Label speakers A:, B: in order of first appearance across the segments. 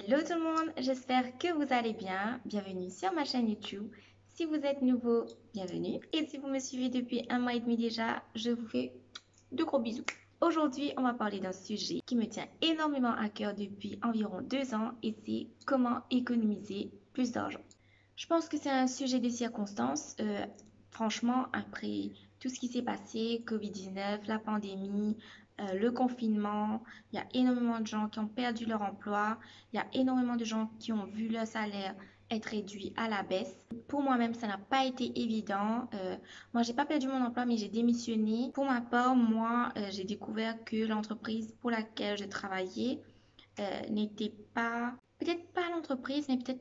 A: Hello tout le monde, j'espère que vous allez bien. Bienvenue sur ma chaîne YouTube. Si vous êtes nouveau, bienvenue. Et si vous me suivez depuis un mois et demi déjà, je vous fais de gros bisous. Aujourd'hui, on va parler d'un sujet qui me tient énormément à cœur depuis environ 2 ans et c'est comment économiser plus d'argent. Je pense que c'est un sujet de circonstance. Franchement, après tout ce qui s'est passé, Covid-19, la pandémie, le confinement, il y a énormément de gens qui ont perdu leur emploi. Il y a énormément de gens qui ont vu leur salaire être réduit à la baisse. Pour moi-même, ça n'a pas été évident. Moi, j'ai pas perdu mon emploi, mais j'ai démissionné. Pour ma part, moi, j'ai découvert que l'entreprise pour laquelle je travaillais n'était pas, peut-être pas l'entreprise, mais peut-être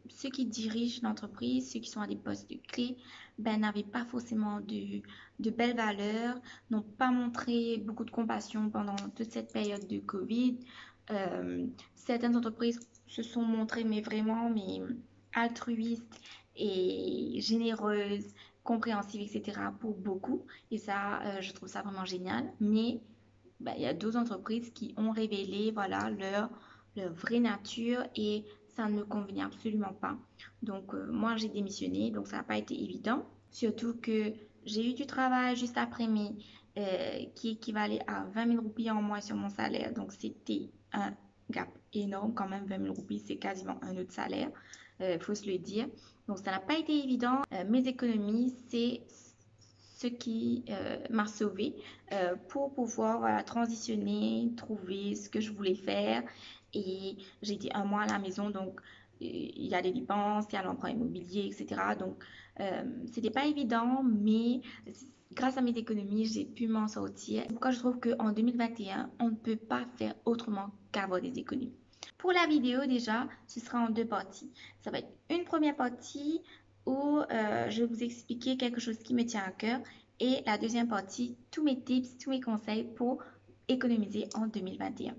A: ceux qui dirigent l'entreprise, ceux qui sont à des postes de clé, ben, n'avaient pas forcément de belles valeurs, n'ont pas montré beaucoup de compassion pendant toute cette période de Covid. Certaines entreprises se sont montrées, mais altruistes et généreuses, compréhensives, etc. pour beaucoup. Et ça, je trouve ça vraiment génial. Mais ben, il y a d'autres entreprises qui ont révélé voilà, leur vraie nature et ça ne me convenait absolument pas. Donc, moi, j'ai démissionné, donc ça n'a pas été évident. Surtout que j'ai eu du travail juste après, mais qui équivalait à 20 000 roupies en moins sur mon salaire. Donc, c'était un gap énorme quand même. 20 000 roupies, c'est quasiment un autre salaire, faut se le dire. Donc, ça n'a pas été évident. Mes économies, c'est ce qui m'a sauvée pour pouvoir voilà, transitionner, trouver ce que je voulais faire. Et j'ai été un mois à la maison, donc il y a des dépenses, il y a l'emprunt immobilier, etc. Donc, c'était pas évident, mais grâce à mes économies, j'ai pu m'en sortir. C'est pourquoi je trouve qu'en 2021, on ne peut pas faire autrement qu'avoir des économies. Pour la vidéo, déjà, ce sera en deux parties. Ça va être une première partie où je vais vous expliquer quelque chose qui me tient à cœur et la deuxième partie, tous mes tips, tous mes conseils pour économiser en 2021.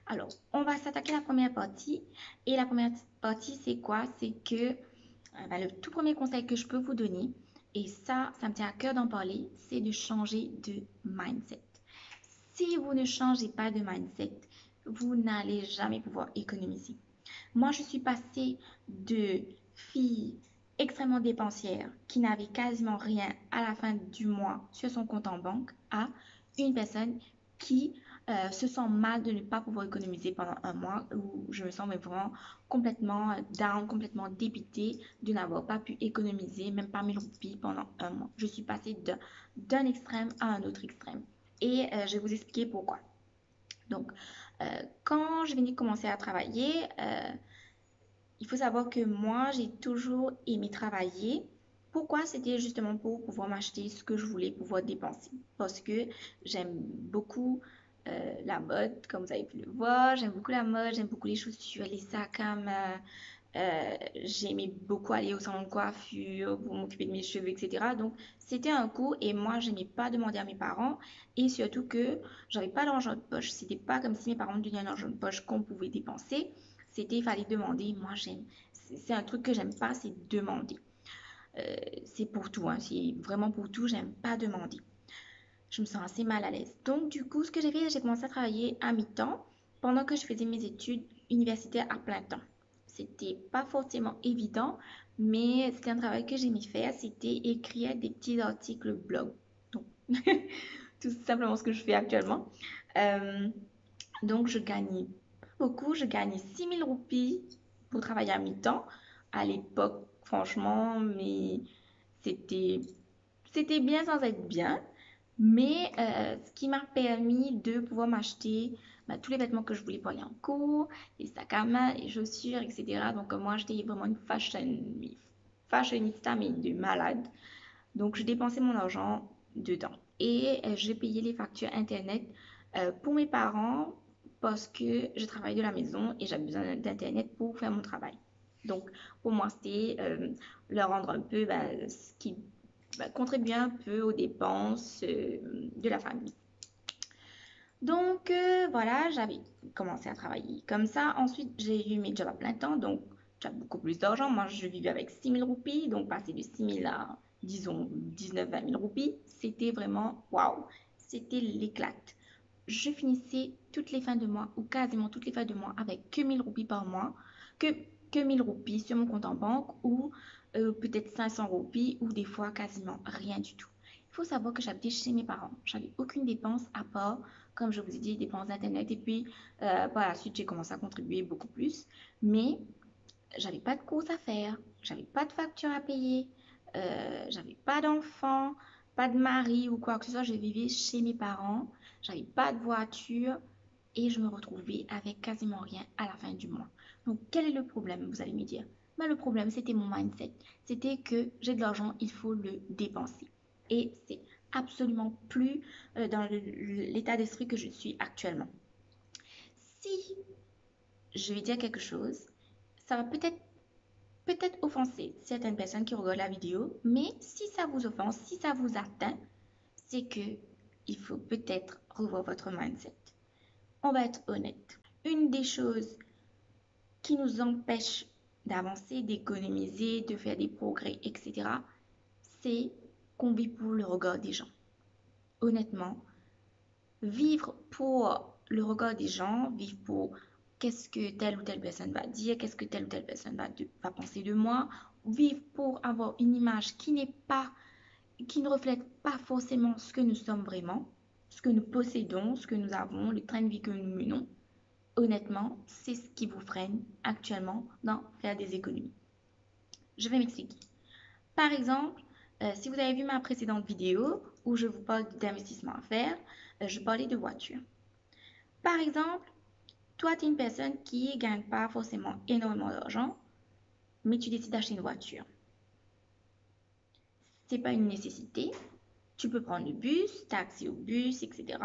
A: Alors, on va s'attaquer à la première partie et la première partie, c'est quoi? C'est que le tout premier conseil que je peux vous donner, et ça me tient à cœur d'en parler, c'est de changer de mindset. Si vous ne changez pas de mindset, vous n'allez jamais pouvoir économiser. Moi, je suis passée de fille extrêmement dépensière qui n'avait quasiment rien à la fin du mois sur son compte en banque à une personne qui se sent mal de ne pas pouvoir économiser pendant un mois où je me sens vraiment complètement down, complètement débitée de n'avoir pas pu économiser même pas 1000 roupies pendant un mois. Je suis passée d'un extrême à un autre extrême et je vais vous expliquer pourquoi. Donc, quand je venais de commencer à travailler, il faut savoir que moi, j'ai toujours aimé travailler. Pourquoi? C'était justement pour pouvoir m'acheter ce que je voulais, pouvoir dépenser. Parce que j'aime beaucoup la mode, comme vous avez pu le voir. J'aime beaucoup la mode, j'aime beaucoup les chaussures, les sacs à main. J'aimais beaucoup aller au salon de coiffure pour m'occuper de mes cheveux, etc. Donc, c'était un coût et moi, je n'ai pas demandé à mes parents et surtout que j'avais pas d'argent de poche. C'était pas comme si mes parents me donnaient un argent de poche qu'on pouvait dépenser. C'était, il fallait demander. Moi, j'aime. C'est un truc que j'aime pas, c'est demander. C'est pour tout, hein, c'est vraiment pour tout, j'aime pas demander. Je me sens assez mal à l'aise. Donc, du coup, ce que j'ai fait, j'ai commencé à travailler à mi-temps pendant que je faisais mes études universitaires à plein temps. C'était pas forcément évident, mais c'était un travail que j'aimais faire. C'était écrire des petits articles blog. Donc, tout simplement ce que je fais actuellement. Euh, donc, je gagnais pas beaucoup. Je gagnais 6 000 roupies pour travailler à mi-temps. À l'époque, franchement, mais c'était, c'était bien sans être bien. Mais ce qui m'a permis de pouvoir m'acheter tous les vêtements que je voulais pour aller en cours, les sacs à main, les chaussures, etc. Donc, moi, j'étais vraiment une fashionista, mais de malade. Donc, je dépensais mon argent dedans. Et je payais les factures Internet pour mes parents parce que je travaille de la maison et j'avais besoin d'Internet pour faire mon travail. Donc, pour moi, c'était leur rendre un peu ce qui contribuait un peu aux dépenses de la famille. Donc, voilà, j'avais commencé à travailler comme ça. Ensuite, j'ai eu mes jobs à plein temps, donc j'ai beaucoup plus d'argent. Moi, je vivais avec 6 000 roupies, donc passer de 6 000 à, disons, 19-20 000 roupies, c'était vraiment waouh, c'était l'éclate. je finissais toutes les fins de mois ou quasiment toutes les fins de mois avec que 1000 roupies par mois, que 1000 roupies sur mon compte en banque ou peut-être 500 roupies ou des fois quasiment rien du tout. Il faut savoir que j'habitais chez mes parents. J'avais aucune dépense à part, comme je vous ai dit, dépenses d'internet et puis par la suite j'ai commencé à contribuer beaucoup plus. Mais j'avais pas de courses à faire, j'avais pas de factures à payer, j'avais pas d'enfant, pas de mari ou quoi que ce soit. Je vivais chez mes parents, j'avais pas de voiture et je me retrouvais avec quasiment rien à la fin du mois. Donc, quel est le problème, vous allez me dire? Ben, le problème, c'était mon mindset. C'était que j'ai de l'argent, il faut le dépenser. Et c'est absolument plus dans l'état d'esprit que je suis actuellement. Si je vais dire quelque chose, ça va peut-être offenser certaines personnes qui regardent la vidéo, mais si ça vous offense, si ça vous atteint, c'est que il faut peut-être revoir votre mindset. On va être honnête. Une des choses qui nous empêche d'avancer, d'économiser, de faire des progrès, etc., c'est qu'on vit pour le regard des gens. Honnêtement, vivre pour le regard des gens, vivre pour qu'est-ce que telle ou telle personne va dire, qu'est-ce que telle ou telle personne va penser de moi, vivre pour avoir une image qui qui ne reflète pas forcément ce que nous sommes vraiment, ce que nous possédons, ce que nous avons, le train de vie que nous menons. Honnêtement, c'est ce qui vous freine actuellement dans faire des économies. Je vais m'expliquer. Par exemple, si vous avez vu ma précédente vidéo où je vous parle d'investissement à faire, je parlais de voiture. Par exemple, toi, tu es une personne qui ne gagne pas forcément énormément d'argent, mais tu décides d'acheter une voiture. Ce n'est pas une nécessité. Tu peux prendre le bus, tu as accès au bus, etc.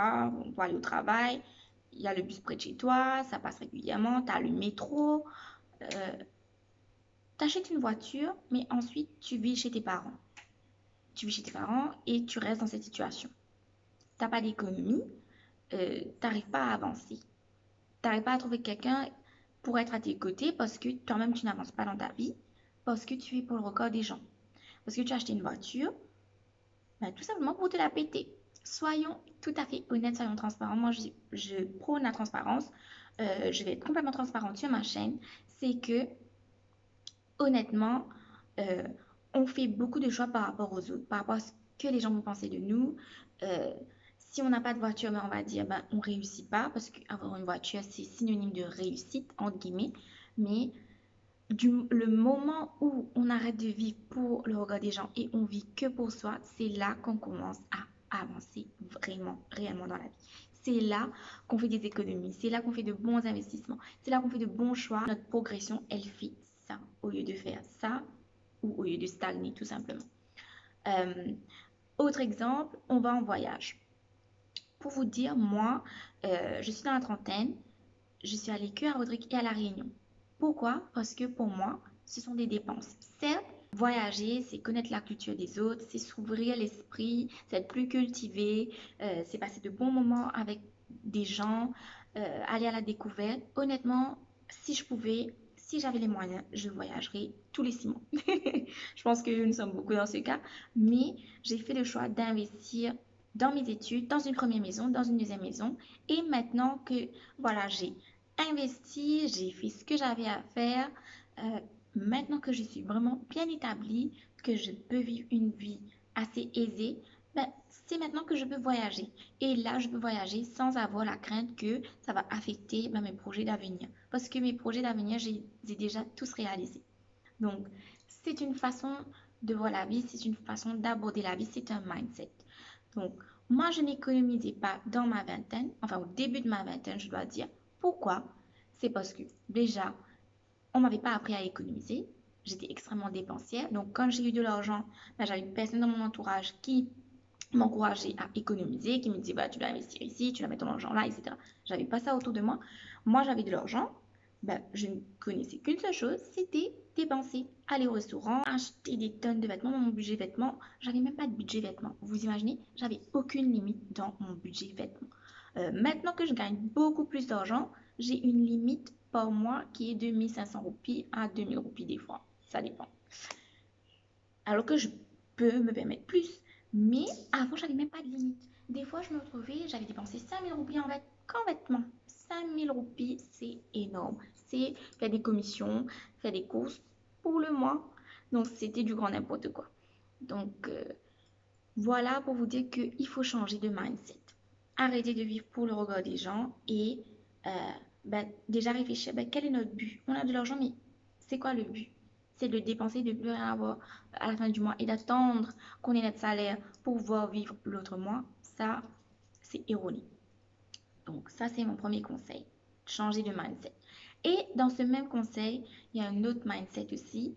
A: Pour aller au travail. Il y a le bus près de chez toi, ça passe régulièrement, tu as le métro. Tu achètes une voiture, mais ensuite tu vis chez tes parents. Tu vis chez tes parents et tu restes dans cette situation. Tu n'as pas d'économie, tu n'arrives pas à avancer. Tu n'arrives pas à trouver quelqu'un pour être à tes côtés parce que toi-même tu n'avances pas dans ta vie, parce que tu es pour le regard des gens. Parce que tu as acheté une voiture, ben, tout simplement pour te la péter. Soyons tout à fait honnêtes, soyons transparents. Moi, je prône la transparence. Je vais être complètement transparente sur ma chaîne. C'est que, honnêtement, euh, on fait beaucoup de choix par rapport aux autres, par rapport à ce que les gens vont penser de nous. Euh, si on n'a pas de voiture, ben, on va dire ben, on ne réussit pas parce qu'avoir une voiture, c'est synonyme de réussite, entre guillemets. Mais le moment où on arrête de vivre pour le regard des gens et on vit que pour soi, c'est là qu'on commence à avancer vraiment, réellement dans la vie. C'est là qu'on fait des économies, c'est là qu'on fait de bons investissements, c'est là qu'on fait de bons choix. Notre progression, elle fait ça au lieu de faire ça ou au lieu de stagner tout simplement. Euh, Autre exemple, on va en voyage. Pour vous dire, moi, je suis dans la trentaine, je suis allée que à Rodrigue et à La Réunion. Pourquoi? Parce que pour moi, ce sont des dépenses. Certes, voyager, c'est connaître la culture des autres, c'est s'ouvrir l'esprit, c'est être plus cultivé, c'est passer de bons moments avec des gens, aller à la découverte. Honnêtement, si je pouvais, si j'avais les moyens, je voyagerais tous les 6 mois. Je pense que nous sommes beaucoup dans ce cas, mais j'ai fait le choix d'investir dans mes études, dans une première maison, dans une deuxième maison. Et maintenant que voilà, j'ai investi, j'ai fait ce que j'avais à faire. Maintenant que je suis vraiment bien établie, que je peux vivre une vie assez aisée, ben, c'est maintenant que je peux voyager. Et là, je peux voyager sans avoir la crainte que ça va affecter ben, mes projets d'avenir. Parce que mes projets d'avenir, j'ai déjà tous réalisés. Donc, c'est une façon de voir la vie, c'est une façon d'aborder la vie, c'est un mindset. Donc, moi, je n'économisais pas dans ma vingtaine, enfin au début de ma vingtaine, je dois dire. Pourquoi? C'est parce que déjà, on ne m'avait pas appris à économiser. J'étais extrêmement dépensière. Donc, quand j'ai eu de l'argent, ben, j'avais personne dans mon entourage qui m'encourageait à économiser, qui me disait, bah, tu dois investir ici, tu dois mettre ton argent là, etc. J'avais pas ça autour de moi. Moi, j'avais de l'argent. Ben, je ne connaissais qu'une seule chose, c'était dépenser, aller au restaurant, acheter des tonnes de vêtements. Dans mon budget vêtements, j'avais même pas de budget vêtements. Vous imaginez, j'avais aucune limite dans mon budget vêtements. Maintenant que je gagne beaucoup plus d'argent, j'ai une limite par mois qui est de 1500 roupies à 2000 roupies des fois. Ça dépend. Alors que je peux me permettre plus. Mais avant, j'avais même pas de limite. Des fois, je me retrouvais, j'avais dépensé 5000 roupies qu'en vêtements. 5000 roupies, c'est énorme. C'est faire des commissions, faire des courses pour le mois. Donc, c'était du grand n'importe quoi. Donc, voilà pour vous dire qu'il faut changer de mindset. Arrêter de vivre pour le regard des gens et euh, déjà réfléchir, quel est notre but? On a de l'argent, mais c'est quoi le but? C'est de le dépenser, de ne plus rien avoir à la fin du mois et d'attendre qu'on ait notre salaire pour pouvoir vivre l'autre mois. Ça, c'est erroné. Donc ça, c'est mon premier conseil. Changer de mindset. Et dans ce même conseil, il y a un autre mindset aussi,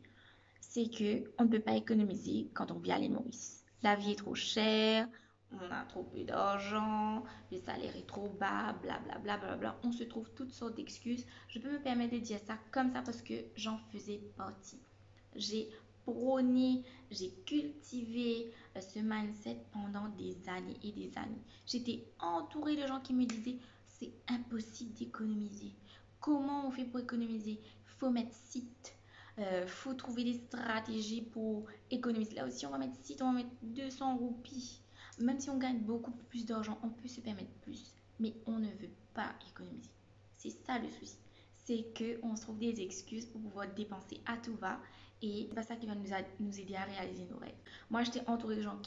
A: c'est que on ne peut pas économiser quand on vit à l'île Maurice. La vie est trop chère, on a trop peu d'argent, le salaire est trop bas, blablabla, bla, bla, bla. On se trouve toutes sortes d'excuses. Je peux me permettre de dire ça comme ça parce que j'en faisais partie. J'ai prôné, j'ai cultivé ce mindset pendant des années et des années. J'étais entourée de gens qui me disaient c'est impossible d'économiser. Comment on fait pour économiser? Il faut mettre site. Faut trouver des stratégies pour économiser. Là aussi, on va mettre site, on va mettre 200 roupies. Même si on gagne beaucoup plus d'argent, on peut se permettre plus. Mais on ne veut pas économiser. C'est ça le souci. C'est qu'on se trouve des excuses pour pouvoir dépenser à tout va et c'est pas ça qui va nous aider à réaliser nos rêves. Moi, j'étais entourée de gens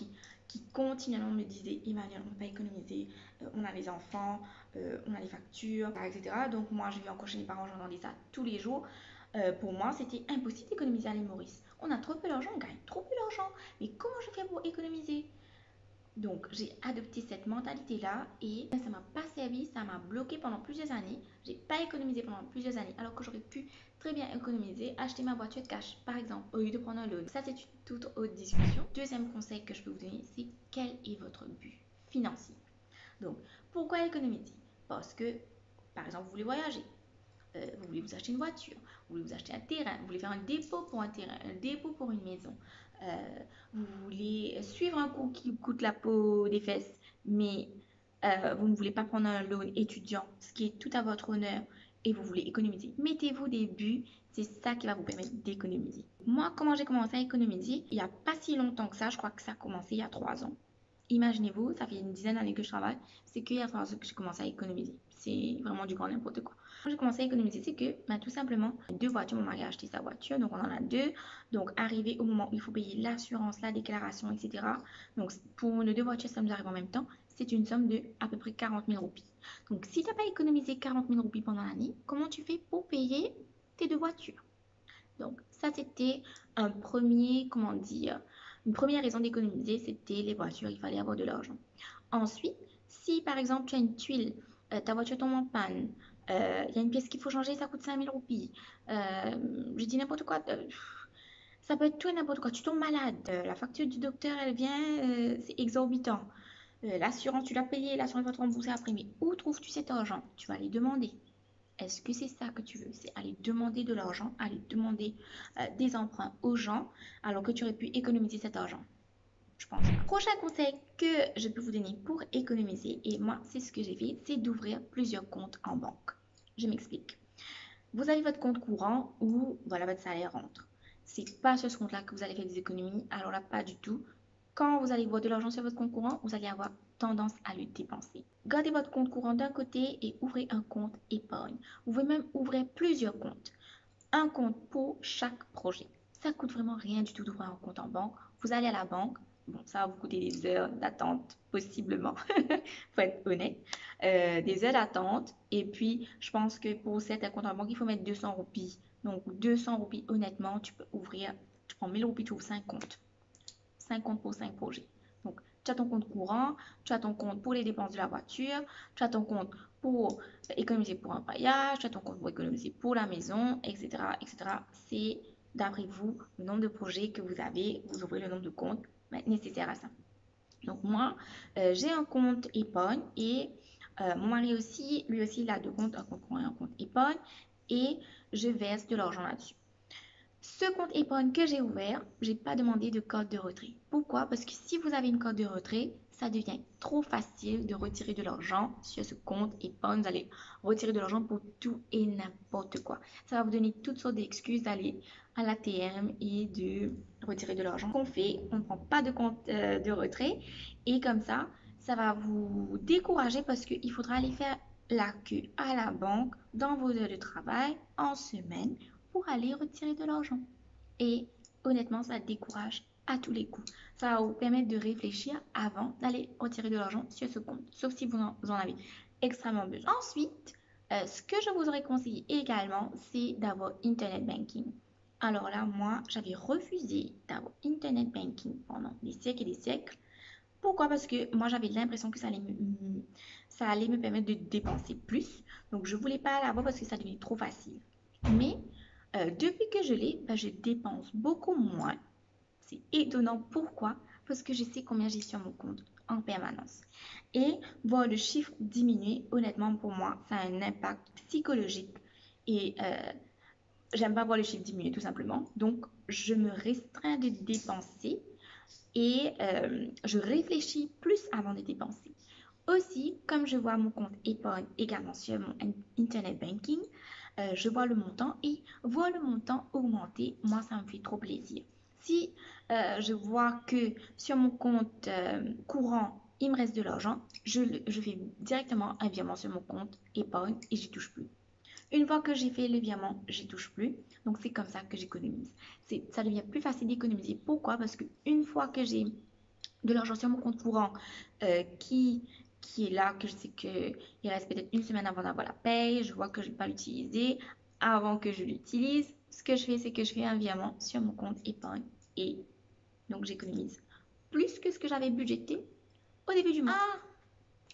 A: qui continuellement me disaient Emmanuel, on ne peut pas économiser, on a les enfants, on a les factures, etc. Donc, moi, je vais encore chez mes parents, j'entendais ça tous les jours. Pour moi, c'était impossible d'économiser à l'île Maurice. On a trop peu d'argent, on gagne trop peu d'argent. Mais comment je fais pour économiser? Donc, j'ai adopté cette mentalité-là et ça m'a pas servi, ça m'a bloqué pendant plusieurs années. J'ai pas économisé pendant plusieurs années alors que j'aurais pu très bien économiser, acheter ma voiture cash par exemple au lieu de prendre un loan. Ça, c'est une toute autre discussion. Deuxième conseil que je peux vous donner, c'est quel est votre but financier? Donc, pourquoi économiser? Parce que, par exemple, vous voulez voyager. Vous voulez vous acheter une voiture, vous voulez vous acheter un terrain, vous voulez faire un dépôt pour un terrain, un dépôt pour une maison, vous voulez suivre un cours qui coûte la peau des fesses, mais vous ne voulez pas prendre un loan étudiant, ce qui est tout à votre honneur, et vous voulez économiser. Mettez-vous des buts, c'est ça qui va vous permettre d'économiser. Moi, comment j'ai commencé à économiser? Il n'y a pas si longtemps que ça, je crois que ça a commencé il y a 3 ans. Imaginez-vous, ça fait une dizaine d'années que je travaille, c'est qu'il y a 3 ans que j'ai commencé à économiser. C'est vraiment du grand n'importe quoi. Quand j'ai commencé à économiser, c'est que tout simplement, 2 voitures, mon mari a acheté sa voiture, donc on en a 2. Donc arrivé au moment où il faut payer l'assurance, la déclaration, etc. Donc pour nos 2 voitures, ça nous arrive en même temps, c'est une somme de à peu près 40 000 roupies. Donc si tu n'as pas économisé 40 000 roupies pendant l'année, comment tu fais pour payer tes 2 voitures? Donc ça, c'était un premier, comment dire, une première raison d'économiser, c'était les voitures, il fallait avoir de l'argent. Ensuite, si par exemple tu as une tuile, ta voiture tombe en panne, il y a une pièce qu'il faut changer, ça coûte 5000 roupies. Je dis n'importe quoi. Ça peut être tout et n'importe quoi. Tu tombes malade. La facture du docteur, elle vient, c'est exorbitant. L'assurance, tu l'as payée, l'assurance va te rembourser après. Mais où trouves-tu cet argent? Tu vas aller demander. Est-ce que c'est ça que tu veux? C'est aller demander de l'argent, aller demander des emprunts aux gens alors que tu aurais pu économiser cet argent. Je pense pas. Prochain conseil que je peux vous donner pour économiser, et moi c'est ce que j'ai fait, c'est d'ouvrir plusieurs comptes en banque. Je m'explique. Vous avez votre compte courant où voilà votre salaire rentre. C'est pas sur ce compte-là que vous allez faire des économies. Alors là, pas du tout. Quand vous allez voir de l'argent sur votre compte courant, vous allez avoir tendance à le dépenser. Gardez votre compte courant d'un côté et ouvrez un compte épargne. Vous pouvez même ouvrir plusieurs comptes. Un compte pour chaque projet. Ça coûte vraiment rien du tout d'ouvrir un compte en banque. Vous allez à la banque. Bon, ça va vous coûter des heures d'attente, possiblement. Faut être honnête. Des heures d'attente. Et puis, je pense que pour certains comptes en banque, il faut mettre 200 roupies. Donc, 200 roupies, honnêtement, tu peux ouvrir. Tu prends 1000 roupies, tu ouvres 5 comptes. 5 comptes pour 5 projets. Donc, tu as ton compte courant, tu as ton compte pour les dépenses de la voiture, tu as ton compte pour économiser pour un voyage, tu as ton compte pour économiser pour la maison, etc., etc. C'est d'après vous le nombre de projets que vous avez, vous ouvrez le nombre de comptes nécessaires à ça. Donc moi, j'ai un compte épargne et mon mari aussi, lui aussi, il a 2 comptes, un compte courant et un compte épargne et je verse de l'argent là-dessus. Ce compte épargne que j'ai ouvert, j'ai pas demandé de code de retrait. Pourquoi? Parce que si vous avez une code de retrait, ça devient trop facile de retirer de l'argent sur ce compte épargne. Vous allez retirer de l'argent pour tout et n'importe quoi. Ça va vous donner toutes sortes d'excuses d'aller à l'ATM et de retirer de l'argent. Qu'on fait, on ne prend pas de compte de retrait et comme ça, ça va vous décourager parce qu'il faudra aller faire la queue à la banque dans vos heures de travail en semaine pour aller retirer de l'argent. Et honnêtement, ça décourage à tous les coups. Ça va vous permettre de réfléchir avant d'aller retirer de l'argent sur ce compte, sauf si vous en avez extrêmement besoin. Ensuite, ce que je vous aurais conseillé également, c'est d'avoir Internet Banking. Alors là, moi, j'avais refusé d'avoir Internet Banking pendant des siècles et des siècles. Pourquoi? Parce que moi, j'avais l'impression que ça allait me permettre de dépenser plus. Donc, je ne voulais pas l'avoir parce que ça devenait trop facile. Mais depuis que je l'ai, ben, je dépense beaucoup moins. C'est étonnant. Pourquoi? Parce que je sais combien j'ai sur mon compte en permanence. Et voir le chiffre diminuer, honnêtement, pour moi, ça a un impact psychologique. Et j'aime pas voir le chiffre diminuer, tout simplement. Donc, je me restreins de dépenser et je réfléchis plus avant de dépenser. Aussi, comme je vois mon compte épargne également sur mon Internet Banking, je vois le montant et voir le montant augmenter, moi, ça me fait trop plaisir. Si je vois que sur mon compte courant, il me reste de l'argent, je fais directement un virement sur mon compte épargne et j'y touche plus. Une fois que j'ai fait le virement, j'y touche plus. Donc, c'est comme ça que j'économise. Ça devient plus facile d'économiser. Pourquoi? Parce qu'une fois que j'ai de l'argent sur mon compte courant euh, qui, qui est là, que je sais qu'il reste peut-être une semaine avant d'avoir la paye, je vois que je ne vais pas l'utiliser. Avant que je l'utilise, ce que je fais, c'est que je fais un virement sur mon compte épargne et donc j'économise plus que ce que j'avais budgété au début du mois.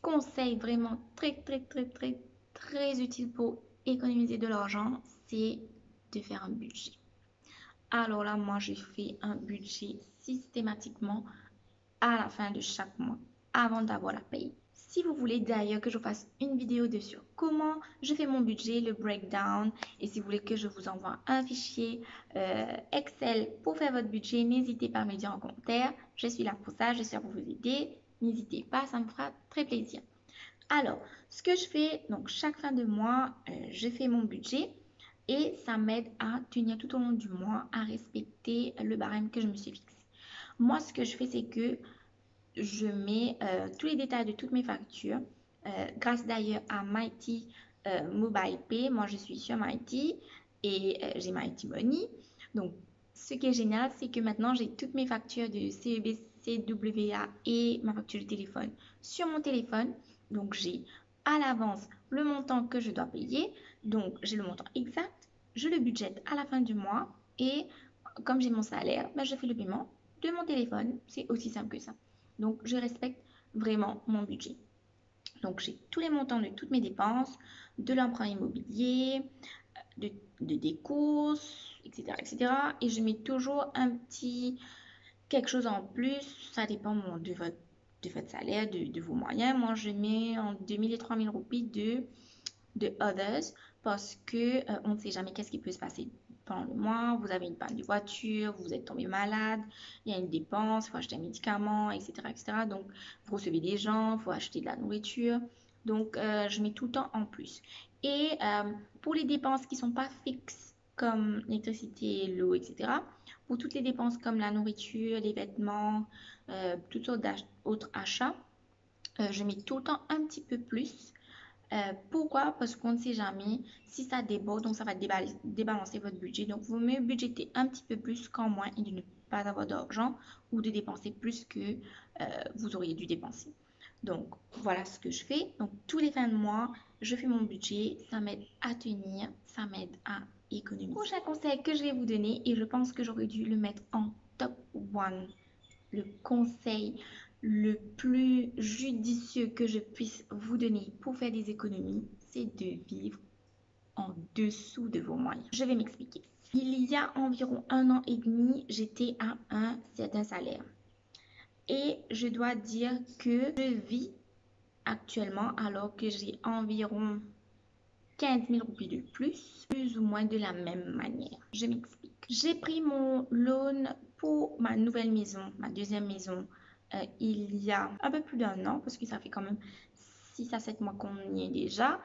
A: Conseil vraiment très utile pour économiser de l'argent, c'est de faire un budget. Alors là, moi, je fais un budget systématiquement à la fin de chaque mois, avant d'avoir la paye. Si vous voulez d'ailleurs que je fasse une vidéo sur comment je fais mon budget, le breakdown, et si vous voulez que je vous envoie un fichier Excel pour faire votre budget, n'hésitez pas à me le dire en commentaire. Je suis là pour ça, je suis là pour vous aider. N'hésitez pas, ça me fera très plaisir. Alors, ce que je fais, donc chaque fin de mois, je fais mon budget et ça m'aide à tenir tout au long du mois, à respecter le barème que je me suis fixé. Moi, ce que je fais, c'est que je mets tous les détails de toutes mes factures. Grâce d'ailleurs à Mighty Mobile Pay, moi je suis sur Mighty et j'ai Mighty Money. Donc, ce qui est génial, c'est que maintenant j'ai toutes mes factures de CEB, CWA et ma facture de téléphone sur mon téléphone. Donc, j'ai à l'avance le montant que je dois payer. Donc, j'ai le montant exact. Je le budgète à la fin du mois et comme j'ai mon salaire, ben, je fais le paiement de mon téléphone. C'est aussi simple que ça. Donc, je respecte vraiment mon budget. Donc, j'ai tous les montants de toutes mes dépenses, de l'emprunt immobilier, des courses, etc., etc. Et je mets toujours un petit quelque chose en plus. Ça dépend de votre salaire, de vos moyens. Moi, je mets en 2000 et 3000 roupies de others parce que on ne sait jamais qu'est-ce qui peut se passer pendant le mois. Vous avez une panne de voiture, vous êtes tombé malade, il y a une dépense, il faut acheter un médicament, etc., etc. Donc, vous recevez des gens, il faut acheter de la nourriture. Donc, je mets tout le temps en plus. Et pour les dépenses qui ne sont pas fixes, comme l'électricité, l'eau, etc., pour toutes les dépenses comme la nourriture, les vêtements, toutes sortes d'autres achats, je mets tout le temps un petit peu plus. Pourquoi? Parce qu'on ne sait jamais si ça déborde, donc ça va débalancer votre budget. Donc, vous mieux budgéter un petit peu plus qu'en moins et de ne pas avoir d'argent ou de dépenser plus que vous auriez dû dépenser. Donc, voilà ce que je fais. Donc, tous les fins de mois, je fais mon budget. Ça m'aide à tenir, ça m'aide à économiser. Prochain conseil que je vais vous donner, et je pense que j'aurais dû le mettre en top one, le conseil le plus judicieux que je puisse vous donner pour faire des économies, c'est de vivre en dessous de vos moyens. Je vais m'expliquer. Il y a environ 1 an et demi, j'étais à un certain salaire. Et je dois dire que je vis actuellement alors que j'ai environ 15 000 roupies de plus ou moins de la même manière. Je m'explique. J'ai pris mon loan pour ma nouvelle maison, ma deuxième maison, il y a un peu plus d'1 an, parce que ça fait quand même 6 à 7 mois qu'on y est déjà.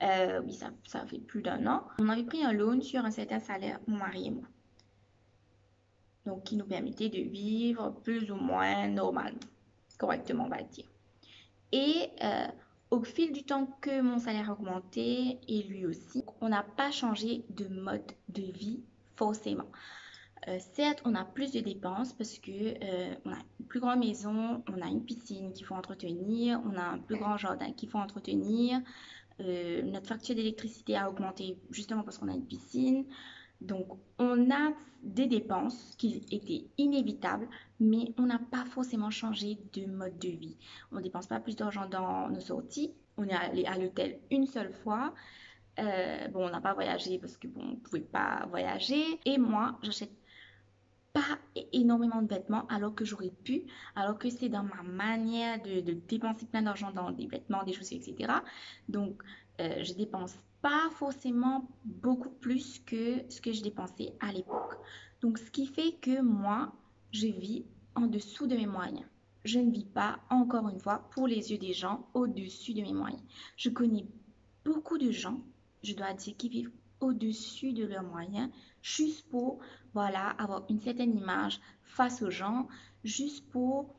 A: Oui, ça fait plus d'1 an. On avait pris un loan sur un certain salaire, mon mari et moi. Donc, qui nous permettait de vivre plus ou moins normalement, correctement, on va dire. Et au fil du temps que mon salaire a augmenté et lui aussi, on n'a pas changé de mode de vie forcément. Certes, on a plus de dépenses parce que on a une plus grande maison, on a une piscine qu'il faut entretenir, on a un plus grand jardin qu'il faut entretenir. Notre facture d'électricité a augmenté justement parce qu'on a une piscine. Donc, on a des dépenses qui étaient inévitables, mais on n'a pas forcément changé de mode de vie. On ne dépense pas plus d'argent dans nos sorties. On est allé à l'hôtel une seule fois. Bon, on n'a pas voyagé parce que bon, on ne pouvait pas voyager. Et moi, j'achète pas énormément de vêtements alors que j'aurais pu, alors que c'est dans ma manière de dépenser plein d'argent dans des vêtements, des chaussures, etc. Donc, je dépense pas forcément beaucoup plus que ce que je dépensais à l'époque. Donc, ce qui fait que moi, je vis en dessous de mes moyens. Je ne vis pas, encore une fois, pour les yeux des gens, au-dessus de mes moyens. Je connais beaucoup de gens, je dois dire, qui vivent au-dessus de leurs moyens, juste pour, voilà, avoir une certaine image face aux gens, juste pour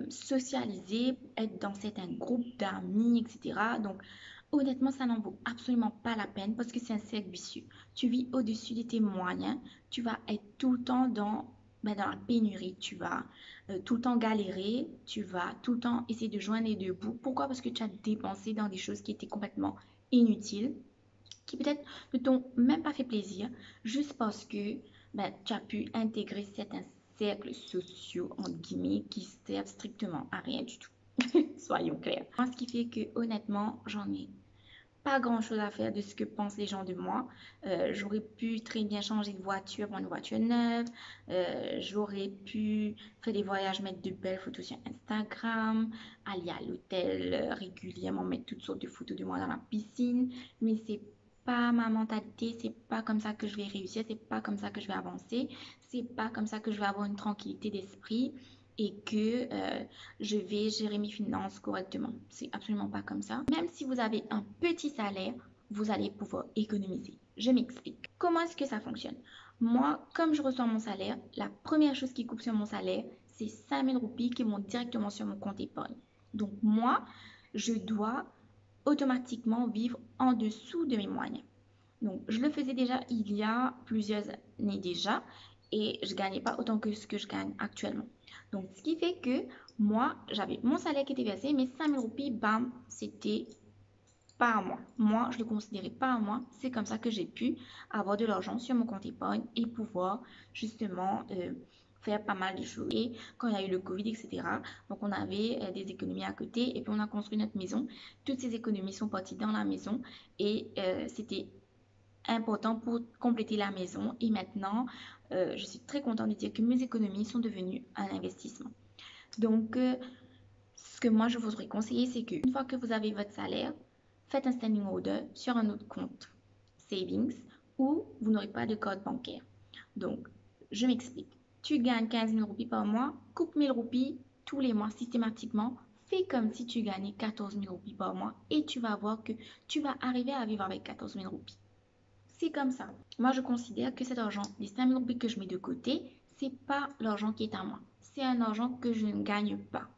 A: socialiser, être dans certains groupes d'amis, etc. Donc, honnêtement, ça n'en vaut absolument pas la peine parce que c'est un cercle vicieux. Tu vis au-dessus de tes moyens, tu vas être tout le temps dans la pénurie, tu vas tout le temps galérer, tu vas tout le temps essayer de joindre les deux bouts. Pourquoi? Parce que tu as dépensé dans des choses qui étaient complètement inutiles, qui peut-être ne t'ont même pas fait plaisir, juste parce que tu as pu intégrer certains cercles sociaux, entre guillemets, qui servent strictement à rien du tout. Soyons clairs. Moi, ce qui fait que, honnêtement, j'en ai pas grand-chose à faire de ce que pensent les gens de moi. J'aurais pu très bien changer de voiture, prendre une voiture neuve. J'aurais pu faire des voyages, mettre de belles photos sur Instagram, aller à l'hôtel régulièrement, mettre toutes sortes de photos de moi dans la piscine. Mais c'est pas ma mentalité, c'est pas comme ça que je vais réussir, c'est pas comme ça que je vais avancer, c'est pas comme ça que je vais avoir une tranquillité d'esprit et que je vais gérer mes finances correctement. C'est absolument pas comme ça. Même si vous avez un petit salaire, vous allez pouvoir économiser. Je m'explique. Comment est-ce que ça fonctionne? Moi, comme je reçois mon salaire, la première chose qui coupe sur mon salaire, c'est 5000 roupies qui vont directement sur mon compte épargne. Donc moi, je dois automatiquement vivre en dessous de mes moyens. Donc, je le faisais déjà il y a plusieurs années déjà et je gagnais pas autant que ce que je gagne actuellement. Donc, ce qui fait que moi, j'avais mon salaire qui était versé, mais 5000 roupies, bam, c'était pas à moi. Moi, je le considérais pas à moi. C'est comme ça que j'ai pu avoir de l'argent sur mon compte épargne et pouvoir justement faire pas mal de choses. Et quand il y a eu le Covid, etc., donc on avait des économies à côté et puis on a construit notre maison. Toutes ces économies sont parties dans la maison et c'était important pour compléter la maison. Et maintenant, je suis très contente de dire que mes économies sont devenues un investissement. Donc, ce que moi, je voudrais conseiller, c'est qu'une fois que vous avez votre salaire, faites un standing order sur un autre compte savings où vous n'aurez pas de code bancaire. Donc, je m'explique. Tu gagnes 15 000 roupies par mois, coupe 1000 roupies tous les mois systématiquement. Fais comme si tu gagnais 14 000 roupies par mois et tu vas voir que tu vas arriver à vivre avec 14 000 roupies. C'est comme ça. Moi, je considère que cet argent, les 5 000 roupies que je mets de côté, c'est pas l'argent qui est à moi. C'est un argent que je ne gagne pas.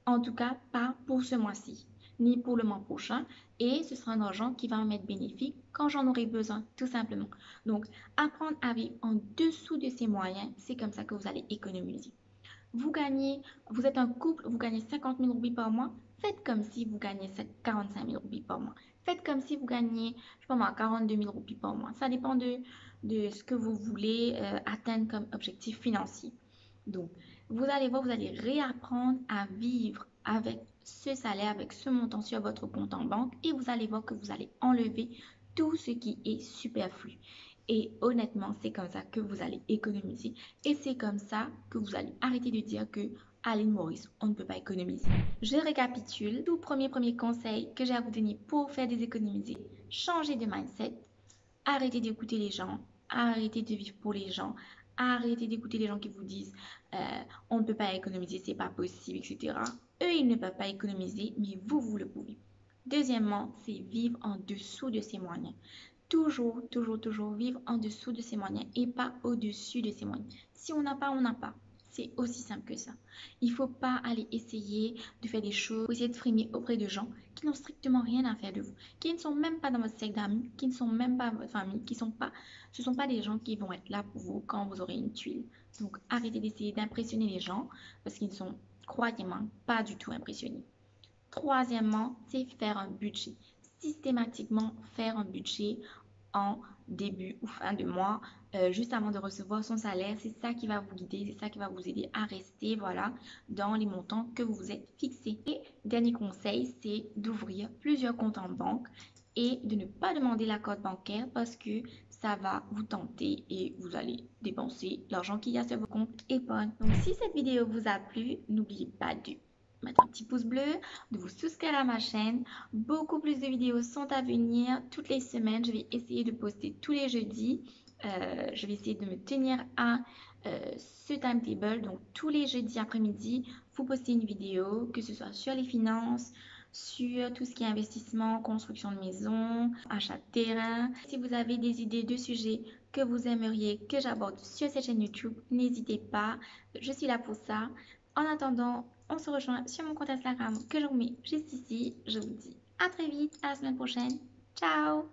A: En tout cas, pas pour ce mois-ci, ni pour le mois prochain. Et ce sera un argent qui va m'être bénéfique quand j'en aurai besoin, tout simplement. Donc, apprendre à vivre en dessous de ses moyens, c'est comme ça que vous allez économiser. Vous êtes un couple, vous gagnez 50 000 roupies par mois, faites comme si vous gagnez 45 000 roupies par mois. Faites comme si vous gagnez, je sais pas moi, 42 000 roupies par mois. Ça dépend de ce que vous voulez atteindre comme objectif financier. Donc, vous allez voir, vous allez réapprendre à vivre avec ce salaire, avec ce montant sur votre compte en banque et vous allez voir que vous allez enlever tout ce qui est superflu. Et honnêtement, c'est comme ça que vous allez économiser. Et c'est comme ça que vous allez arrêter de dire que Aline Maurice, on ne peut pas économiser. Je récapitule. Tout premier conseil que j'ai à vous donner pour faire des économiser. Changez de mindset. Arrêtez d'écouter les gens. Arrêtez de vivre pour les gens. Arrêtez d'écouter les gens qui vous disent on ne peut pas économiser, c'est pas possible, etc. Eux, ils ne peuvent pas économiser, mais vous le pouvez. Deuxièmement, c'est vivre en dessous de ses moyens. Toujours vivre en dessous de ses moyens et pas au-dessus de ses moyens. Si on n'a pas, on n'a pas. C'est aussi simple que ça. Il ne faut pas aller essayer de faire des choses, essayer de frimer auprès de gens qui n'ont strictement rien à faire de vous, qui ne sont même pas dans votre cercle d'amis, qui ne sont même pas votre famille, ce ne sont pas des gens qui vont être là pour vous quand vous aurez une tuile. Donc arrêtez d'essayer d'impressionner les gens parce qu'ils ne sont, croyez-moi, pas du tout impressionnés. Troisièmement, c'est faire un budget. Systématiquement faire un budget en début ou fin de mois, juste avant de recevoir son salaire. C'est ça qui va vous guider, c'est ça qui va vous aider à rester, voilà, dans les montants que vous vous êtes fixés. Et dernier conseil, c'est d'ouvrir plusieurs comptes en banque et de ne pas demander la code bancaire parce que ça va vous tenter et vous allez dépenser l'argent qu'il y a sur vos comptes épargne. Donc si cette vidéo vous a plu, n'oubliez pas de mettre un petit pouce bleu, de vous souscrire à ma chaîne. Beaucoup plus de vidéos sont à venir toutes les semaines. Je vais essayer de poster tous les jeudis. Je vais essayer de me tenir à ce timetable. Donc tous les jeudis après-midi, vous postez une vidéo, que ce soit sur les finances, sur tout ce qui est investissement, construction de maison, achat de terrain. Si vous avez des idées de sujets que vous aimeriez que j'aborde sur cette chaîne YouTube, n'hésitez pas. Je suis là pour ça. En attendant, on se rejoint sur mon compte Instagram que je vous mets juste ici. Je vous dis à très vite, à la semaine prochaine. Ciao!